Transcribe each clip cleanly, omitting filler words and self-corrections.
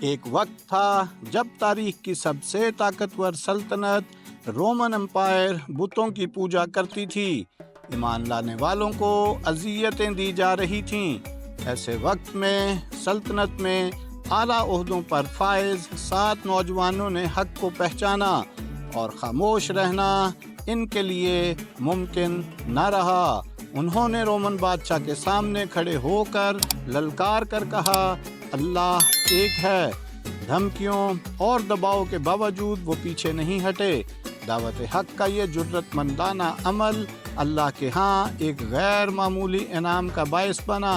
ایک وقت تھا جب تاریخ کی سب سے طاقتور سلطنت رومن امپائر بتوں کی پوجا کرتی تھی۔ ایمان لانے والوں کو اذیتیں دی جا رہی تھیں۔ ایسے وقت میں سلطنت میں اعلیٰ عہدوں پر فائز 7 نوجوانوں نے حق کو پہچانا اور خاموش رہنا ان کے لیے ممکن نہ رہا۔ انہوں نے رومن بادشاہ کے سامنے کھڑے ہو کر للکار کر کہا، اللہ ایک ہے۔ دھمکیوں اور دباؤ کے باوجود وہ پیچھے نہیں ہٹے۔ دعوت حق کا یہ جرأت مندانہ عمل اللہ کے ہاں ایک غیر معمولی انعام کا باعث بنا۔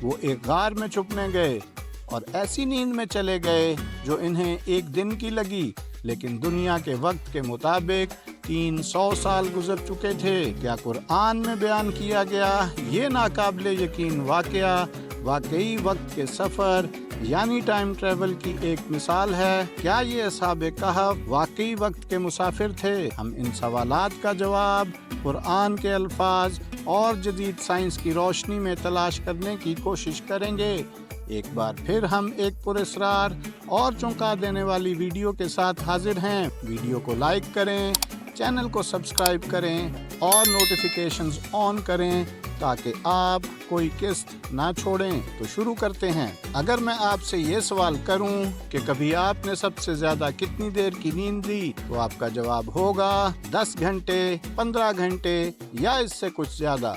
وہ ایک غار میں چھپنے گئے اور ایسی نیند میں چلے گئے جو انہیں ایک دن کی لگی، لیکن دنیا کے وقت کے مطابق 300 سال گزر چکے تھے۔ کیا قرآن میں بیان کیا گیا یہ ناقابل یقین واقعہ واقعی وقت کے سفر یعنی ٹائم ٹریول کی ایک مثال ہے؟ کیا یہ اصحاب کہف واقعی وقت کے مسافر تھے؟ ہم ان سوالات کا جواب قرآن کے الفاظ اور جدید سائنس کی روشنی میں تلاش کرنے کی کوشش کریں گے۔ ایک بار پھر ہم ایک پراسرار اور چونکا دینے والی ویڈیو کے ساتھ حاضر ہیں۔ ویڈیو کو لائک کریں، چینل کو سبسکرائب کریں اور نوٹیفیکیشنز آن کریں تاکہ آپ کوئی قسط نہ چھوڑیں۔ تو شروع کرتے ہیں۔ اگر میں آپ سے یہ سوال کروں کہ کبھی آپ نے سب سے زیادہ کتنی دیر کی نیند لی، تو آپ کا جواب ہوگا 10 گھنٹے، 15 گھنٹے یا اس سے کچھ زیادہ۔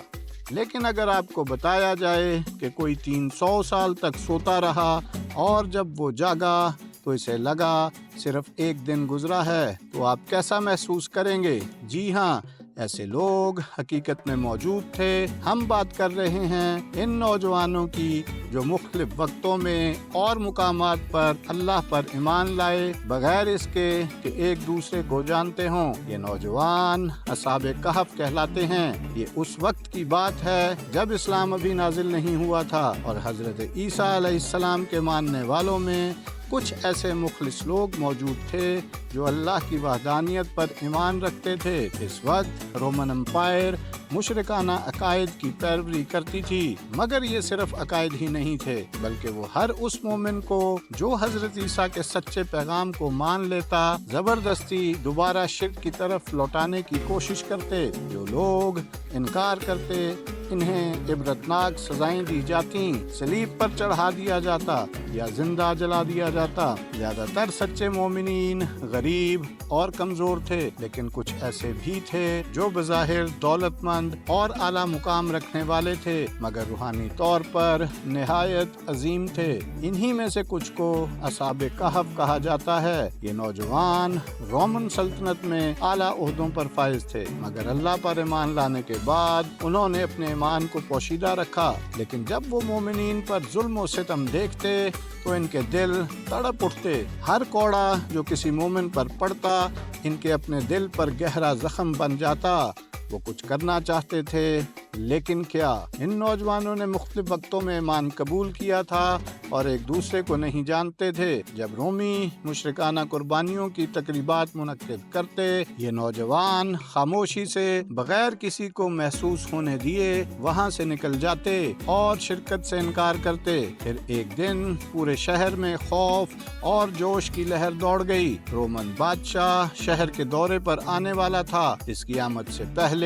لیکن اگر آپ کو بتایا جائے کہ کوئی 300 سال تک سوتا رہا اور جب وہ جاگا تو اسے لگا صرف ایک دن گزرا ہے، تو آپ کیسا محسوس کریں گے؟ جی ہاں، ایسے لوگ حقیقت میں موجود تھے۔ ہم بات کر رہے ہیں ان نوجوانوں کی جو مختلف وقتوں میں اور مقامات پر اللہ پر ایمان لائے بغیر اس کے کہ ایک دوسرے کو جانتے ہوں۔ یہ نوجوان اصحاب کہف کہلاتے ہیں۔ یہ اس وقت کی بات ہے جب اسلام ابھی نازل نہیں ہوا تھا اور حضرت عیسیٰ علیہ السلام کے ماننے والوں میں کچھ ایسے مخلص لوگ موجود تھے جو اللہ کی وحدانیت پر ایمان رکھتے تھے۔ اس وقت رومن امپائر مشرکانہ عقائد کی پیروی کرتی تھی، مگر یہ صرف عقائد ہی نہیں تھے بلکہ وہ ہر اس مومن کو جو حضرت عیسیٰ کے سچے پیغام کو مان لیتا زبردستی دوبارہ شرک کی طرف لوٹانے کی کوشش کرتے۔ جو لوگ انکار کرتے انہیں عبرتناک سزائیں دی جاتی، صلیب پر چڑھا دیا جاتا یا زندہ جلا دیا جاتا۔ زیادہ تر سچے مومنین غریب اور کمزور تھے، لیکن کچھ ایسے بھی تھے جو بظاہر دولت مند اور اعلیٰ مقام رکھنے والے تھے مگر روحانی طور پر نہایت عظیم تھے۔ انہی میں سے کچھ کو اصحاب کہف کہا جاتا ہے۔ یہ نوجوان رومن سلطنت میں اعلیٰ عہدوں پر فائز تھے، مگر اللہ پر ایمان لانے کے بعد انہوں نے اپنے ایمان کو پوشیدہ رکھا۔ لیکن جب وہ مومنین پر ظلم و ستم دیکھتے تو ان کے دل تڑپ اٹھتے۔ ہر کوڑا جو کسی مومن پر پڑتا ان کے اپنے دل پر گہرا زخم بن جاتا۔ وہ کچھ کرنا چاہتے تھے لیکن کیا؟ ان نوجوانوں نے مختلف وقتوں میں ایمان قبول کیا تھا اور ایک دوسرے کو نہیں جانتے تھے۔ جب رومی مشرکانہ قربانیوں کی تقریبات منعقد کرتے، یہ نوجوان خاموشی سے بغیر کسی کو محسوس ہونے دیے وہاں سے نکل جاتے اور شرکت سے انکار کرتے۔ پھر ایک دن پورے شہر میں خوف اور جوش کی لہر دوڑ گئی۔ رومن بادشاہ شہر کے دورے پر آنے والا تھا۔ اس کی آمد سے پہلے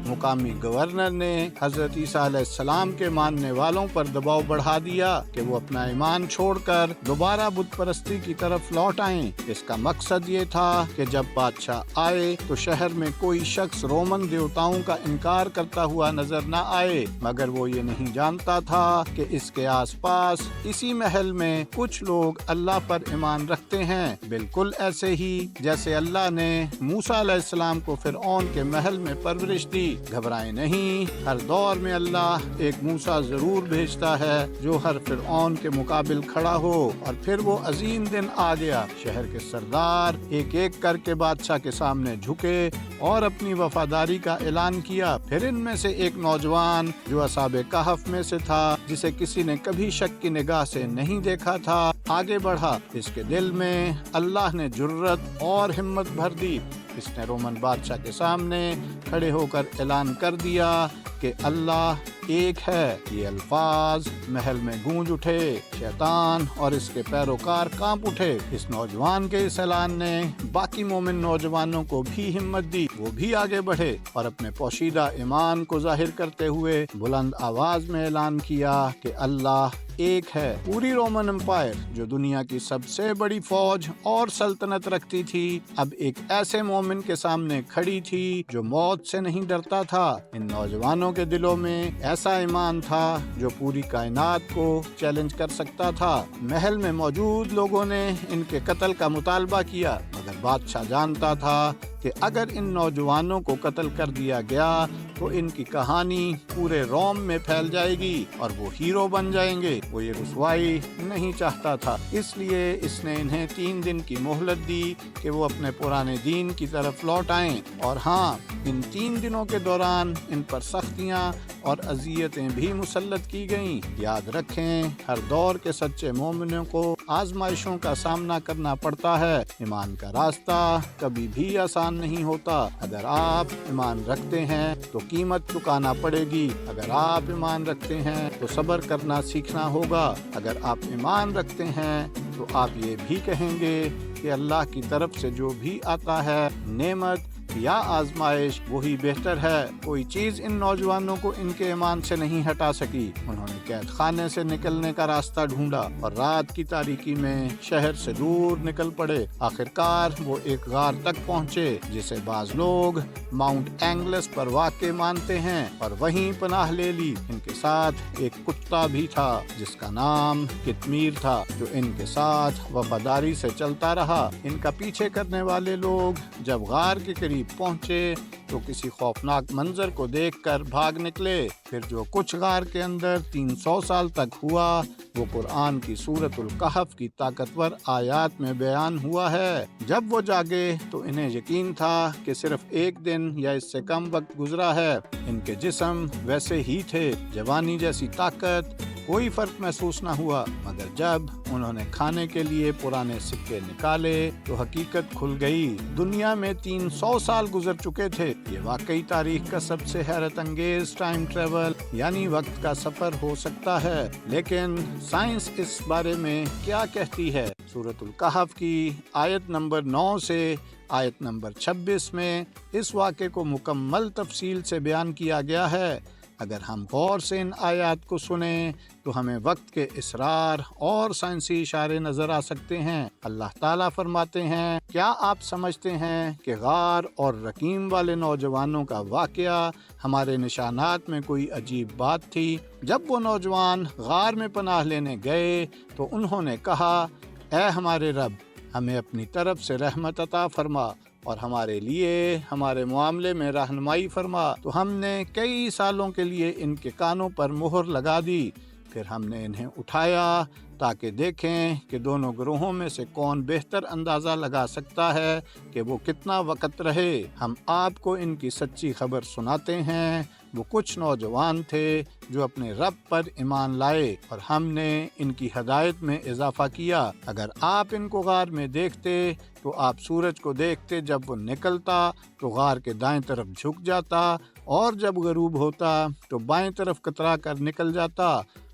مقامی گورنر نے حضرت عیسیٰ علیہ السلام کے ماننے والوں پر دباؤ بڑھا دیا کہ وہ اپنا ایمان چھوڑ کر دوبارہ بت پرستی کی طرف لوٹ آئیں۔ اس کا مقصد یہ تھا کہ جب بادشاہ آئے تو شہر میں کوئی شخص رومن دیوتاؤں کا انکار کرتا ہوا نظر نہ آئے، مگر وہ یہ نہیں جانتا تھا کہ اس کے آس پاس اسی محل میں کچھ لوگ اللہ پر ایمان رکھتے ہیں، بالکل ایسے ہی جیسے اللہ نے موسیٰ علیہ السلام کو فرعون کے محل میں پرورش دی۔ گھبرائیں نہیں، ہر دور میں اللہ ایک موسیٰ ضرور بھیجتا ہے جو ہر فرعون کے مقابل کھڑا ہو۔ اور پھر وہ عظیم دن آ گیا۔ شہر کے سردار ایک ایک کر کے بادشاہ کے سامنے جھکے اور اپنی وفاداری کا اعلان کیا۔ پھر ان میں سے ایک نوجوان جو اصحاب کہف میں سے تھا، جسے کسی نے کبھی شک کی نگاہ سے نہیں دیکھا تھا، آگے بڑھا۔ اس کے دل میں اللہ نے جرأت اور ہمت بھر دی۔ اس نے رومن بادشاہ کے سامنے کھڑے ہو کر اعلان کر دیا کہ اللہ ایک ہے۔ یہ الفاظ محل میں گونج اٹھے، شیطان اور اس کے پیروکار کانپ اٹھے۔ اس نوجوان کے اس اعلان نے باقی مومن نوجوانوں کو بھی ہمت دی، وہ بھی آگے بڑھے اور اپنے پوشیدہ ایمان کو ظاہر کرتے ہوئے بلند آواز میں اعلان کیا کہ اللہ ایک ہے۔ پوری رومن امپائر جو دنیا کی سب سے بڑی فوج اور سلطنت رکھتی تھی، اب ایک ایسے مومن کے سامنے کھڑی تھی جو موت سے نہیں ڈرتا تھا۔ ان نوجوانوں کے دلوں میں ایسا ایمان تھا جو پوری کائنات کو چیلنج کر سکتا تھا۔ محل میں موجود لوگوں نے ان کے قتل کا مطالبہ کیا، مگر بادشاہ جانتا تھا کہ اگر ان نوجوانوں کو قتل کر دیا گیا تو ان کی کہانی پورے روم میں پھیل جائے گی اور وہ ہیرو بن جائیں گے۔ وہ یہ رسوائی نہیں چاہتا تھا، اس لیے اس نے انہیں 3 دن کی مہلت دی کہ وہ اپنے پرانے دین کی طرف لوٹ آئیں۔ اور ہاں، ان 3 دنوں کے دوران ان پر سختیاں اور اذیتیں بھی مسلط کی گئیں۔ یاد رکھیں، ہر دور کے سچے مومنوں کو آزمائشوں کا سامنا کرنا پڑتا ہے۔ ایمان کا راستہ کبھی بھی آسان نہیں ہوتا۔ اگر آپ ایمان رکھتے ہیں تو قیمت چکانا پڑے گی۔ اگر آپ ایمان رکھتے ہیں تو صبر کرنا سیکھنا ہوگا۔ اگر آپ ایمان رکھتے ہیں تو آپ یہ بھی کہیں گے کہ اللہ کی طرف سے جو بھی آتا ہے، نعمت یا آزمائش، وہی بہتر ہے۔ کوئی چیز ان نوجوانوں کو ان کے ایمان سے نہیں ہٹا سکی۔ انہوں نے قید خانے سے نکلنے کا راستہ ڈھونڈا اور رات کی تاریکی میں شہر سے دور نکل پڑے۔ آخرکار وہ ایک غار تک پہنچے جسے بعض لوگ ماؤنٹ اینگلس پر واقع مانتے ہیں، اور وہیں پناہ لے لی۔ ان کے ساتھ ایک کتا بھی تھا جس کا نام کتمیر تھا، جو ان کے ساتھ وفاداری سے چلتا رہا۔ ان کا پیچھے کرنے والے لوگ جب غار کے قریب پہنچے تو کسی خوفناک منظر کو دیکھ کر بھاگ نکلے۔ پھر جو کچھ غار کے اندر 300 سال تک ہوا وہ قرآن کی سورۃ الکہف کی طاقتور آیات میں بیان ہوا ہے۔ جب وہ جاگے تو انہیں یقین تھا کہ صرف 1 دن یا اس سے کم وقت گزرا ہے۔ ان کے جسم ویسے ہی تھے، جوانی جیسی طاقت، کوئی فرق محسوس نہ ہوا۔ مگر جب انہوں نے کھانے کے لیے پرانے سکے نکالے تو حقیقت کھل گئی۔ دنیا میں 300 سال گزر چکے تھے۔ یہ واقعی تاریخ کا سب سے حیرت انگیز ٹائم ٹریول یعنی وقت کا سفر ہو سکتا ہے۔ لیکن سائنس اس بارے میں کیا کہتی ہے؟ سورۃ الکہف کی آیت نمبر 9 سے آیت نمبر 26 میں اس واقعے کو مکمل تفصیل سے بیان کیا گیا ہے۔ اگر ہم غور سے ان آیات کو سنیں تو ہمیں وقت کے اسرار اور سائنسی اشارے نظر آ سکتے ہیں۔ اللہ تعالیٰ فرماتے ہیں، کیا آپ سمجھتے ہیں کہ غار اور رقیم والے نوجوانوں کا واقعہ ہمارے نشانات میں کوئی عجیب بات تھی؟ جب وہ نوجوان غار میں پناہ لینے گئے تو انہوں نے کہا، اے ہمارے رب، ہمیں اپنی طرف سے رحمت عطا فرما اور ہمارے لیے ہمارے معاملے میں رہنمائی فرما۔ تو ہم نے کئی سالوں کے لیے ان کے کانوں پر مہر لگا دی۔ پھر ہم نے انہیں اٹھایا تاکہ دیکھیں کہ دونوں گروہوں میں سے کون بہتر اندازہ لگا سکتا ہے کہ وہ کتنا وقت رہے۔ ہم آپ کو ان کی سچی خبر سناتے ہیں۔ وہ کچھ نوجوان تھے جو اپنے رب پر ایمان لائے اور ہم نے ان کی ہدایت میں اضافہ کیا۔ اگر آپ ان کو غار میں دیکھتے تو آپ سورج کو دیکھتے جب وہ نکلتا تو غار کے دائیں طرف جھک جاتا، اور جب غروب ہوتا تو بائیں طرف کترا کر نکل جاتا،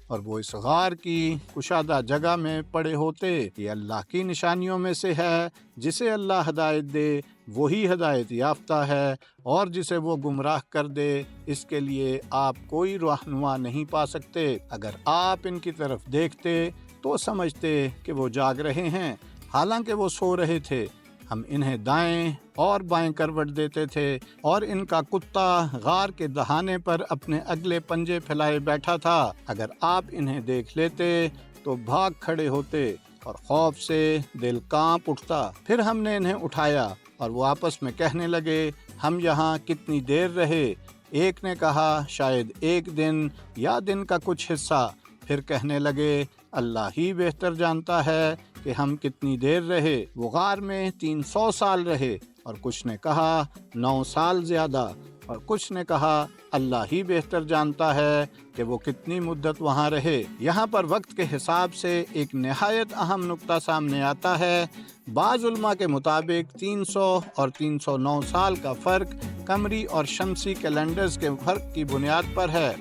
اور وہ اس غار کی کشادہ جگہ میں پڑے ہوتے۔ یہ اللہ کی نشانیوں میں سے ہے۔ جسے اللہ ہدایت دے وہی ہدایت یافتہ ہے، اور جسے وہ گمراہ کر دے اس کے لیے آپ کوئی رہنما نہیں پا سکتے۔ اگر آپ ان کی طرف دیکھتے تو سمجھتے کہ وہ جاگ رہے ہیں، حالانکہ وہ سو رہے تھے۔ ہم انہیں دائیں اور بائیں کروٹ دیتے تھے، اور ان کا کتا غار کے دہانے پر اپنے اگلے پنجے پھیلائے بیٹھا تھا۔ اگر آپ انہیں دیکھ لیتے تو بھاگ کھڑے ہوتے اور خوف سے دل کانپ اٹھتا۔ پھر ہم نے انہیں اٹھایا اور وہ آپس میں کہنے لگے، ہم یہاں کتنی دیر رہے؟ ایک نے کہا، شاید 1 دن یا دن کا کچھ حصہ۔ پھر کہنے لگے، اللہ ہی بہتر جانتا ہے کہ ہم کتنی دیر رہے۔ وہ غار میں 300 سال رہے، اور کچھ نے کہا 9 سال زیادہ۔ اور کچھ نے کہا اللہ ہی بہتر جانتا ہے کہ وہ کتنی مدت وہاں رہے۔ یہاں پر وقت کے حساب سے ایک نہایت اہم نقطہ سامنے آتا ہے۔ بعض علماء کے مطابق 300 اور 309 سال کا فرق قمری اور شمسی کیلنڈرز کے فرق کی بنیاد پر ہے۔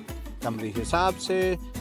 قمری حساب سے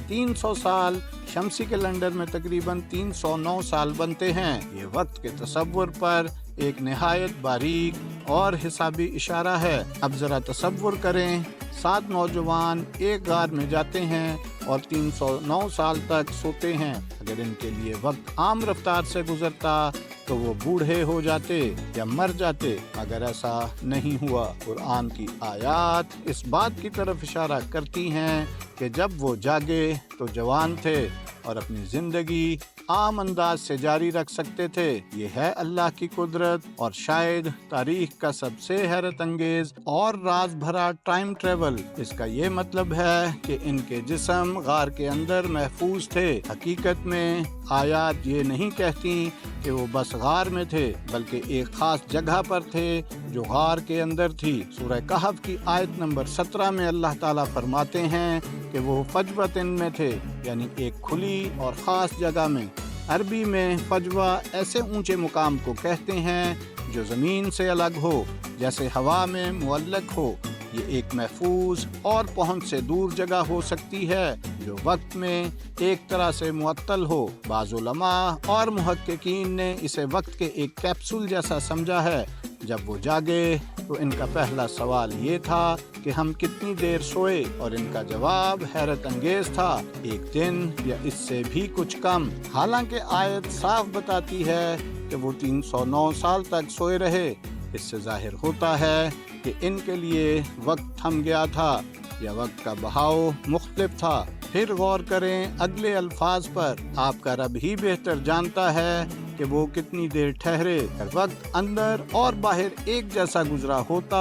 300 سال، شمسی کیلنڈر میں تقریباً 309 سال بنتے ہیں۔ یہ وقت کے تصور پر ایک نہایت باریک اور حسابی اشارہ ہے۔ اب ذرا تصور کریں، 7 نوجوان ایک غار میں جاتے ہیں اور 309 سال تک سوتے ہیں۔ اگر ان کے لیے وقت عام رفتار سے گزرتا تو وہ بوڑھے ہو جاتے یا مر جاتے، مگر ایسا نہیں ہوا۔ قرآن کی آیات اس بات کی طرف اشارہ کرتی ہیں کہ جب وہ جاگے تو جوان تھے اور اپنی زندگی عام انداز سے جاری رکھ سکتے تھے۔ یہ ہے اللہ کی قدرت اور شاید تاریخ کا سب سے حیرت انگیز اور راز بھرا ٹائم ٹریول۔ اس کا یہ مطلب ہے کہ ان کے جسم غار کے اندر محفوظ تھے۔ حقیقت میں آیات یہ نہیں کہتی کہ وہ بس غار میں تھے، بلکہ ایک خاص جگہ پر تھے جو غار کے اندر تھی۔ سورہ کہف کی آیت نمبر 17 میں اللہ تعالیٰ فرماتے ہیں کہ وہ فجوتن میں تھے، یعنی ایک کھلی اور خاص جگہ میں۔ عربی میں فجوہ ایسے اونچے مقام کو کہتے ہیں جو زمین سے الگ ہو، جیسے ہوا میں معلق ہو۔ یہ ایک محفوظ اور پہنچ سے دور جگہ ہو سکتی ہے جو وقت میں ایک طرح سے معطل ہو۔ بعض علماء اور محققین نے اسے وقت کے ایک کیپسول جیسا سمجھا ہے۔ جب وہ جاگے تو ان کا پہلا سوال یہ تھا کہ ہم کتنی دیر سوئے، اور ان کا جواب حیرت انگیز تھا، 1 دن یا اس سے بھی کچھ کم۔ حالانکہ آیت صاف بتاتی ہے کہ وہ 309 سال تک سوئے رہے۔ اس سے ظاہر ہوتا ہے کہ ان کے لیے وقت تھم گیا تھا یا وقت کا بہاؤ مختلف تھا۔ پھر غور کریں اگلے الفاظ پر، آپ کا رب ہی بہتر جانتا ہے کہ وہ کتنی دیر ٹھہرے۔ اگر وقت اندر اور باہر ایک جیسا گزرا ہوتا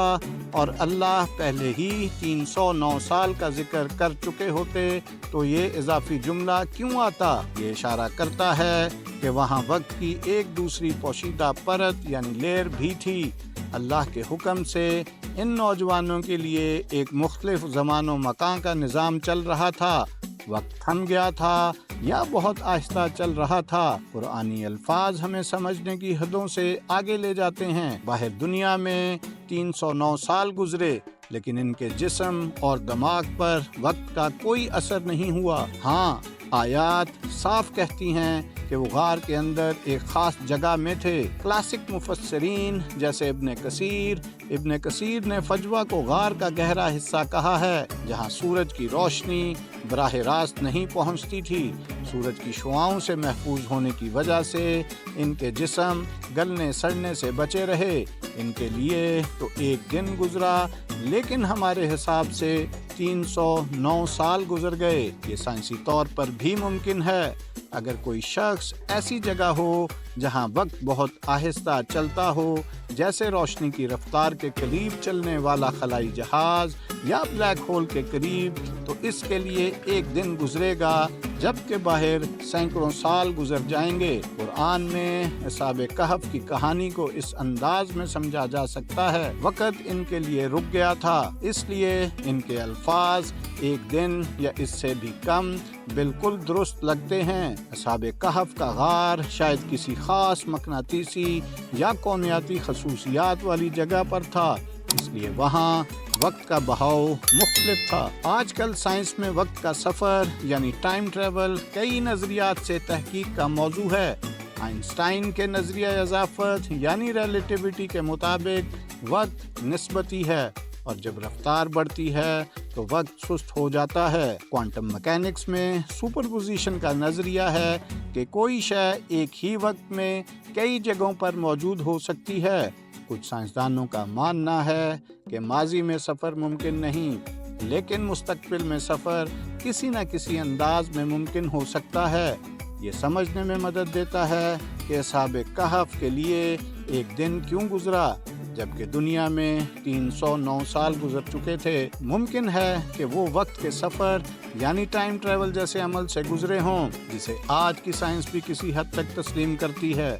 اور اللہ پہلے ہی 309 سال کا ذکر کر چکے ہوتے تو یہ اضافی جملہ کیوں آتا؟ یہ اشارہ کرتا ہے کہ وہاں وقت کی ایک دوسری پوشیدہ پرت یعنی لیئر بھی تھی۔ اللہ کے حکم سے ان نوجوانوں کے لیے ایک مختلف زمان و مکان کا نظام چل رہا تھا۔ وقت تھم گیا تھا یا بہت آہستہ چل رہا تھا۔ قرآنی الفاظ ہمیں سمجھنے کی حدوں سے آگے لے جاتے ہیں۔ باہر دنیا میں 309 سال گزرے، لیکن ان کے جسم اور دماغ پر وقت کا کوئی اثر نہیں ہوا۔ ہاں، آیات صاف کہتی ہیں کہ وہ غار کے اندر ایک خاص جگہ میں تھے۔ کلاسک مفسرین جیسے ابن کثیر نے فجوہ کو غار کا گہرا حصہ کہا ہے، جہاں سورج کی روشنی براہ راست نہیں پہنچتی تھی۔ سورج کی شعاؤں سے محفوظ ہونے کی وجہ سے ان کے جسم گلنے سڑنے سے بچے رہے۔ ان کے لیے تو 1 دن گزرا، لیکن ہمارے حساب سے 309 سال گزر گئے۔ یہ سائنسی طور پر بھی ممکن ہے۔ اگر کوئی شخص ایسی جگہ ہو جہاں وقت بہت آہستہ چلتا ہو، جیسے روشنی کی رفتار کے قریب چلنے والا خلائی جہاز یا بلیک ہول کے قریب، تو اس کے لیے 1 دن گزرے گا، جبکہ باہر سینکڑوں سال گزر جائیں گے۔ قرآن میں اصحاب کہف کی کہانی کو اس انداز میں سمجھا جا سکتا ہے، وقت ان کے لیے رک گیا تھا، اس لیے ان کے الفاظ 1 دن یا اس سے بھی کم بالکل درست لگتے ہیں۔ اصحاب کہف کا غار شاید کسی خاص مقناطیسی یا کونیاتی خصوصیات والی جگہ پر تھا، اس لیے وہاں وقت کا بہاؤ مختلف تھا۔ آج کل سائنس میں وقت کا سفر یعنی ٹائم ٹریول کئی نظریات سے تحقیق کا موضوع ہے۔ آئنسٹائن کے نظریہ اضافت یعنی ریلیٹیوٹی کے مطابق وقت نسبتی ہے، اور جب رفتار بڑھتی ہے تو وقت سست ہو جاتا ہے۔ کوانٹم میکینکس میں سپر پوزیشن کا نظریہ ہے کہ کوئی شے ایک ہی وقت میں کئی جگہوں پر موجود ہو سکتی ہے۔ کچھ سائنسدانوں کا ماننا ہے کہ ماضی میں سفر ممکن نہیں، لیکن مستقبل میں سفر کسی نہ کسی انداز میں ممکن ہو سکتا ہے۔ یہ سمجھنے میں مدد دیتا ہے کہ اصحاب کہف کے لیے 1 دن کیوں گزرا جبکہ دنیا میں 309 سال گزر چکے تھے۔ ممکن ہے کہ وہ وقت کے سفر یعنی ٹائم ٹریول جیسے عمل سے گزرے ہوں، جسے آج کی سائنس بھی کسی حد تک تسلیم کرتی ہے۔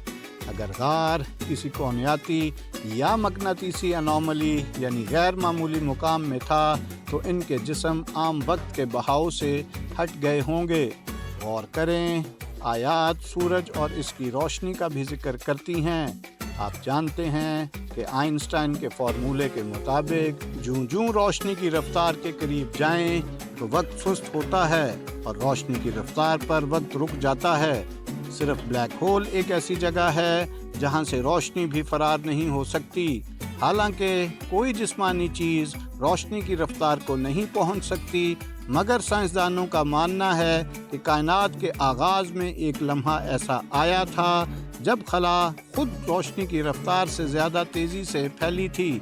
اگر غار کسی کونیاتی یا مقناطیسی انوملی یعنی غیر معمولی مقام میں تھا تو ان کے جسم عام وقت کے بہاؤ سے ہٹ گئے ہوں گے۔ غور کریں، آیات سورج اور اس کی روشنی کا بھی ذکر کرتی ہیں۔ آپ جانتے ہیں کہ آئنسٹائن کے فارمولے کے مطابق جوں روشنی کی رفتار کے قریب جائیں تو وقت سست ہوتا ہے اور روشنی کی رفتار پر وقت رک جاتا ہے۔ صرف بلیک ہول ایک ایسی جگہ ہے جہاں سے روشنی بھی فرار نہیں ہو سکتی۔ حالانکہ کوئی جسمانی چیز روشنی کی رفتار کو نہیں پہنچ سکتی، مگر سائنسدانوں کا ماننا ہے کہ کائنات کے آغاز میں ایک لمحہ ایسا آیا تھا جب خلا خود روشنی کی رفتار سے زیادہ تیزی سے پھیلی تھی۔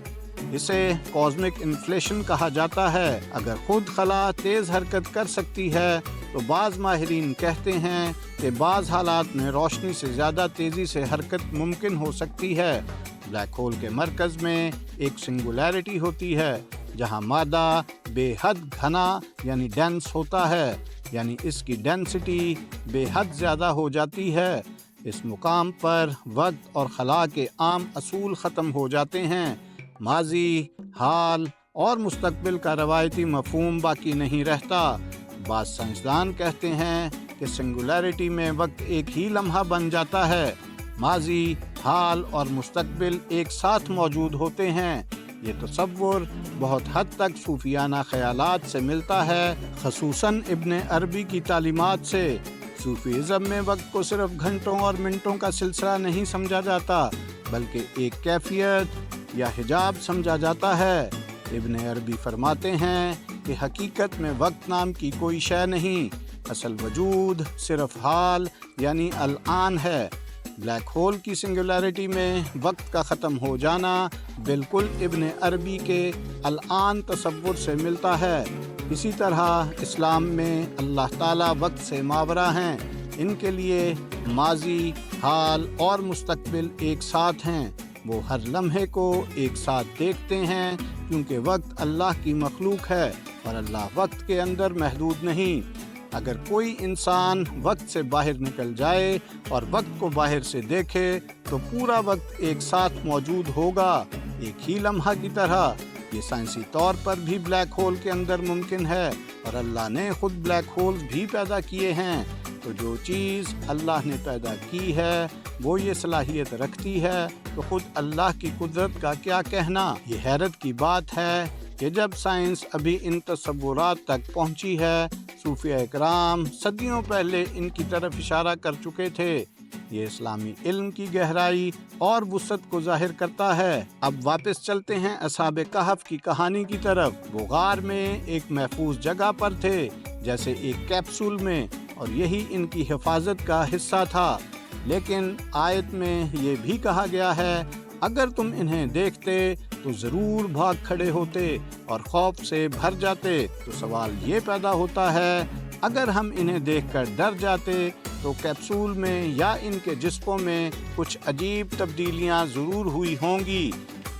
اسے کازمک انفلیشن کہا جاتا ہے۔ اگر خود خلا تیز حرکت کر سکتی ہے تو بعض ماہرین کہتے ہیں کہ بعض حالات میں روشنی سے زیادہ تیزی سے حرکت ممکن ہو سکتی ہے۔ بلیک ہول کے مرکز میں ایک سنگولیرٹی ہوتی ہے جہاں مادہ بے حد گھنا یعنی ڈینس ہوتا ہے، یعنی اس کی ڈینسٹی بے حد زیادہ ہو جاتی ہے۔ اس مقام پر وقت اور خلا کے عام اصول ختم ہو جاتے ہیں۔ ماضی، حال اور مستقبل کا روایتی مفہوم باقی نہیں رہتا۔ بعض سائنسدان کہتے ہیں کہ سنگولیرٹی میں وقت ایک ہی لمحہ بن جاتا ہے۔ ماضی، حال اور مستقبل ایک ساتھ موجود ہوتے ہیں۔ یہ تصور بہت حد تک صوفیانہ خیالات سے ملتا ہے، خصوصاً ابن عربی کی تعلیمات سے۔ صوفیزم میں وقت کو صرف گھنٹوں اور منٹوں کا سلسلہ نہیں سمجھا جاتا، بلکہ ایک کیفیت یا حجاب سمجھا جاتا ہے۔ ابن عربی فرماتے ہیں کہ حقیقت میں وقت نام کی کوئی شے نہیں، اصل وجود صرف حال یعنی الآن ہے۔ بلیک ہول کی سنگولیرٹی میں وقت کا ختم ہو جانا بالکل ابن عربی کے الآن تصور سے ملتا ہے۔ اسی طرح اسلام میں اللہ تعالیٰ وقت سے ماورا ہیں، ان کے لیے ماضی، حال اور مستقبل ایک ساتھ ہیں۔ وہ ہر لمحے کو ایک ساتھ دیکھتے ہیں کیونکہ وقت اللہ کی مخلوق ہے اور اللہ وقت کے اندر محدود نہیں۔ اگر کوئی انسان وقت سے باہر نکل جائے اور وقت کو باہر سے دیکھے تو پورا وقت ایک ساتھ موجود ہوگا، ایک ہی لمحہ کی طرح۔ یہ سائنسی طور پر بھی بلیک ہول کے اندر ممکن ہے اور اللہ نے خود بلیک ہولز بھی پیدا کیے ہیں۔ تو جو چیز اللہ نے پیدا کی ہے وہ یہ صلاحیت رکھتی ہے تو خود اللہ کی قدرت کا کیا کہنا۔ یہ حیرت کی بات ہے کہ جب سائنس ابھی ان تصورات تک پہنچی ہے، صوفیہ اکرام صدیوں پہلے ان کی طرف اشارہ کر چکے تھے۔ یہ اسلامی علم کی گہرائی اور وسعت کو ظاہر کرتا ہے۔ اب واپس چلتے ہیں اصحاب کہف کی کہانی کی طرف۔ وہ غار میں ایک محفوظ جگہ پر تھے، جیسے ایک کیپسول میں، اور یہی ان کی حفاظت کا حصہ تھا۔ لیکن آیت میں یہ بھی کہا گیا ہے، اگر تم انہیں دیکھتے تو ضرور بھاگ کھڑے ہوتے اور خوف سے بھر جاتے۔ تو سوال یہ پیدا ہوتا ہے، اگر ہم انہیں دیکھ کر ڈر جاتے تو کیپسول میں یا ان کے جسموں میں کچھ عجیب تبدیلیاں ضرور ہوئی ہوں گی۔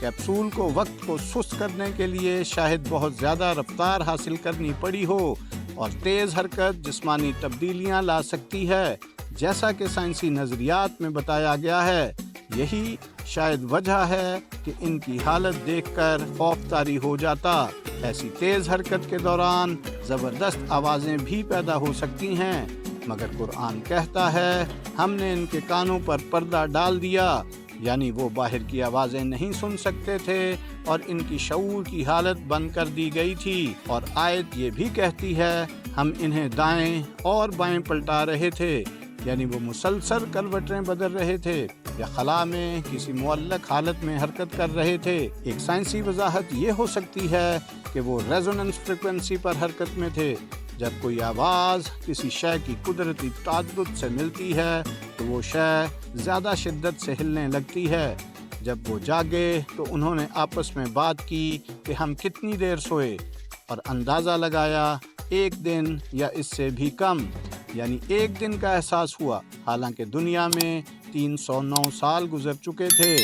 کیپسول کو وقت کو سست کرنے کے لیے شاید بہت زیادہ رفتار حاصل کرنی پڑی ہو اور تیز حرکت جسمانی تبدیلیاں لا سکتی ہے، جیسا کہ سائنسی نظریات میں بتایا گیا ہے۔ یہی شاید وجہ ہے کہ ان کی حالت دیکھ کر خوف طاری ہو جاتا۔ ایسی تیز حرکت کے دوران زبردست آوازیں بھی پیدا ہو سکتی ہیں، مگر قرآن کہتا ہے ہم نے ان کے کانوں پر پردہ ڈال دیا، یعنی وہ باہر کی آوازیں نہیں سن سکتے تھے اور ان کی شعور کی حالت بند کر دی گئی تھی۔ اور آیت یہ بھی کہتی ہے ہم انہیں دائیں اور بائیں پلٹا رہے تھے، یعنی وہ مسلسل کروٹیں بدل رہے تھے یا خلا میں کسی معلق حالت میں حرکت کر رہے تھے۔ ایک سائنسی وضاحت یہ ہو سکتی ہے کہ وہ ریزوننس فریکوینسی پر حرکت میں تھے۔ جب کوئی آواز کسی شے کی قدرتی تعدد سے ملتی ہے تو وہ شے زیادہ شدت سے ہلنے لگتی ہے۔ جب وہ جاگے تو انہوں نے آپس میں بات کی کہ ہم کتنی دیر سوئے، اور اندازہ لگایا 1 دن یا اس سے بھی کم، یعنی 1 دن کا احساس ہوا، حالانکہ دنیا میں 309 سال گزر چکے تھے۔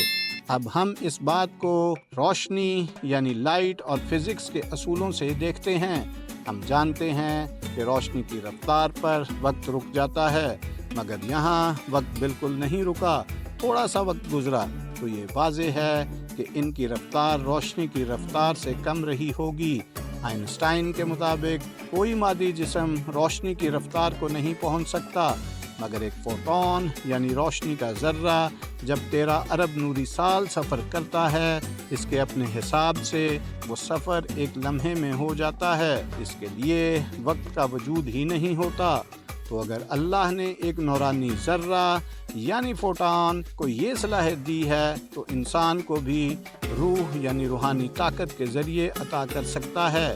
اب ہم اس بات کو روشنی یعنی لائٹ اور فزکس کے اصولوں سے دیکھتے ہیں۔ ہم جانتے ہیں کہ روشنی کی رفتار پر وقت رک جاتا ہے، مگر یہاں وقت بالکل نہیں رکا۔ تھوڑا سا وقت گزرا تو یہ واضح ہے کہ ان کی رفتار روشنی کی رفتار سے کم رہی ہوگی۔ آئنسٹائن کے مطابق کوئی مادی جسم روشنی کی رفتار کو نہیں پہنچ سکتا، مگر ایک فوٹون یعنی روشنی کا ذرہ جب 13 ارب نوری سال سفر کرتا ہے، اس کے اپنے حساب سے وہ سفر ایک لمحے میں ہو جاتا ہے۔ اس کے لیے وقت کا وجود ہی نہیں ہوتا۔ تو اگر اللہ نے ایک نورانی ذرہ یعنی فوٹون کو یہ صلاحیت دی ہے تو انسان کو بھی روح یعنی روحانی طاقت کے ذریعے عطا کر سکتا ہے۔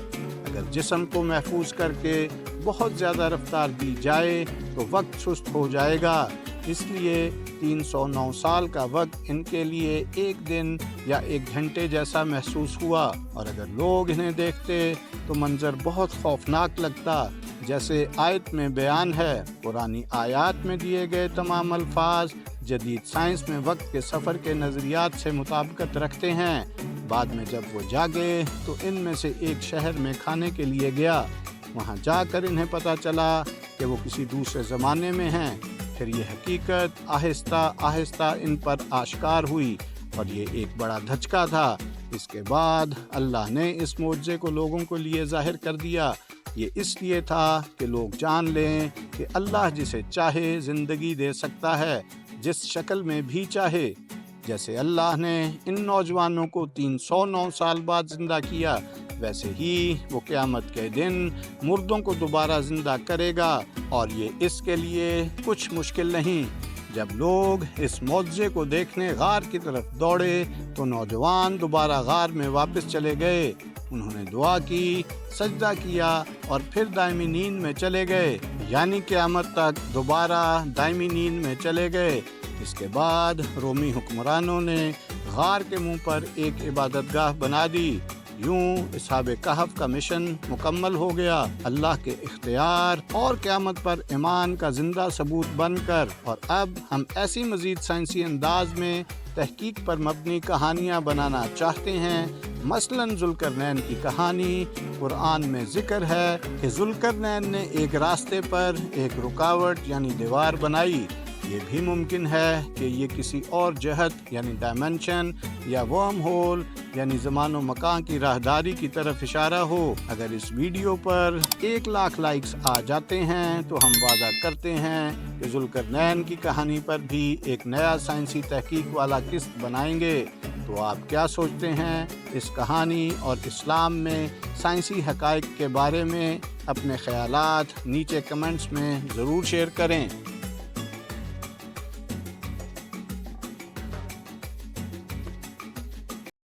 اگر جسم کو محفوظ کر کے بہت زیادہ رفتار دی جائے تو وقت سست ہو جائے گا۔ اس لیے 309 سال کا وقت ان کے لیے ایک دن یا ایک گھنٹے جیسا محسوس ہوا، اور اگر لوگ انہیں دیکھتے تو منظر بہت خوفناک لگتا، جیسے آیت میں بیان ہے۔ پرانی آیات میں دیے گئے تمام الفاظ جدید سائنس میں وقت کے سفر کے نظریات سے مطابقت رکھتے ہیں۔ بعد میں جب وہ جاگے تو ان میں سے ایک شہر میں کھانے کے لیے گیا، وہاں جا کر انہیں پتہ چلا کہ وہ کسی دوسرے زمانے میں ہیں۔ پھر یہ حقیقت آہستہ آہستہ ان پر آشکار ہوئی اور یہ ایک بڑا دھچکا تھا۔ اس کے بعد اللہ نے اس معجزے کو لوگوں کو لیے ظاہر کر دیا۔ یہ اس لیے تھا کہ لوگ جان لیں کہ اللہ جسے چاہے زندگی دے سکتا ہے، جس شکل میں بھی چاہے۔ جیسے اللہ نے ان نوجوانوں کو 309 سال بعد زندہ کیا، ویسے ہی وہ قیامت کے دن مردوں کو دوبارہ زندہ کرے گا، اور یہ اس کے لیے کچھ مشکل نہیں۔ جب لوگ اس معجزے کو دیکھنے غار کی طرف دوڑے تو نوجوان دوبارہ غار میں واپس چلے گئے۔ انہوں نے دعا کی، سجدہ کیا اور پھر دائمی نیند میں چلے گئے، یعنی قیامت تک دوبارہ دائمی نیند میں چلے گئے۔ اس کے بعد رومی حکمرانوں نے غار کے منہ پر ایک عبادت گاہ بنا دی۔ یوں اصحاب کہف کا مشن مکمل ہو گیا، اللہ کے اختیار اور قیامت پر ایمان کا زندہ ثبوت بن کر۔ اور اب ہم ایسی مزید سائنسی انداز میں تحقیق پر مبنی کہانیاں بنانا چاہتے ہیں۔ مثلاً ذوالقرنین کی کہانی، قرآن میں ذکر ہے کہ ذوالقرنین نے ایک راستے پر ایک رکاوٹ یعنی دیوار بنائی۔ یہ بھی ممکن ہے کہ یہ کسی اور جہت یعنی ڈائمنشن یا ورم ہول یعنی زمان و مکان کی راہداری کی طرف اشارہ ہو۔ اگر اس ویڈیو پر 1,00,000 لائکس آ جاتے ہیں تو ہم وعدہ کرتے ہیں کہ ذوالقرنین کی کہانی پر بھی ایک نیا سائنسی تحقیق والا قسط بنائیں گے۔ تو آپ کیا سوچتے ہیں اس کہانی اور اسلام میں سائنسی حقائق کے بارے میں؟ اپنے خیالات نیچے کمنٹس میں ضرور شیئر کریں۔